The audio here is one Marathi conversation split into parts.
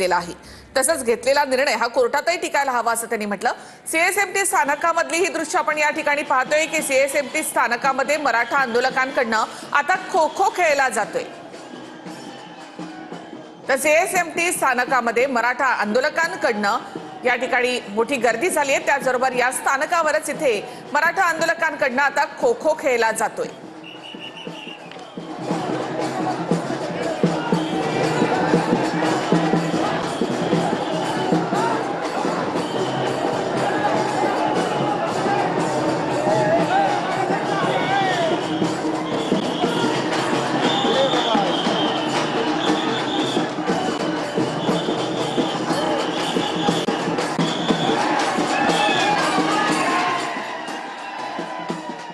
घेतलेला आहे। तसंच घेतलेला निर्णय हा कोर्टातही टिकायला हवा असं त्यांनी म्हटलं। सीएसएमटी स्थानकामधली ही दृश्य आपण या ठिकाणी पाहतोय की सीएसएमटी स्थानकामध्ये मराठा आंदोलकांकडनं आता खो खो खेळला जातोय। तर सीएसएमटी स्थानकामध्ये मराठा आंदोलकांकडनं या ठिकाणी मोठी गर्दी झाली आहे। त्याचबरोबर या स्थानकावरच इथे मराठा आंदोलकांकडनं आता खो खो खेळला जातोय।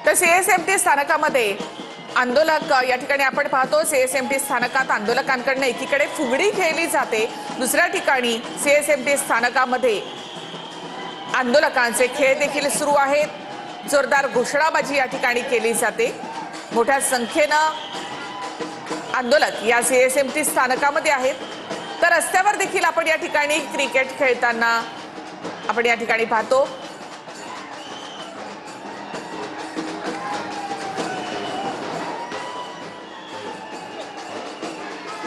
तर सीएसएमटी स्थानकामध्ये आंदोलक या ठिकाणी आपण पाहतो सीएसएमटी स्थानकात आंदोलकांकडून एकीकडे फुगडी खेळली जाते, दुसऱ्या ठिकाणी सीएसएमटी स्थानकामध्ये आंदोलकांचे खेळ देखील सुरू आहेत। जोरदार घोषणाबाजी या ठिकाणी केली जाते। मोठ्या संख्येनं आंदोलक या सीएसएमटी स्थानकामध्ये आहेत। तर रस्त्यावर देखील आपण या ठिकाणी क्रिकेट खेळताना आपण या ठिकाणी पाहतो।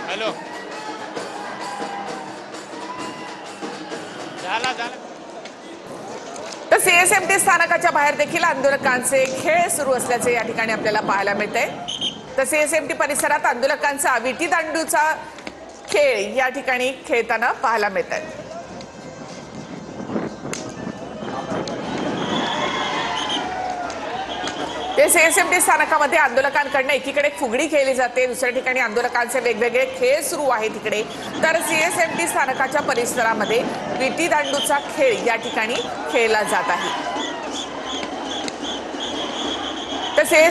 हेलो तर सीएसएमटी स्थानकाच्या बाहेर देखील आंदोलकांचे खेळ सुरू असल्याचे या ठिकाणी आपल्याला पाहायला मिळते। तर सीएसएमटी परिसरात आंदोलकांचा विटी दांडूचा खेळ या ठिकाणी खेळताना पाहायला मिळत आहे। सीएसएमटी स्थानकामध्ये आंदोलकांकडून एकीकडे फुगडी खेळली जाते, दुसऱ्या ठिकाणी आंदोलकांचे वेगवेगळे खेळ सुरू आहेत तिकडे। तर सीएसएमटी स्थानकाच्या परिसरामध्ये विटी दांडूचा खेळ या ठिकाणी खेळला जात आहे। तसेच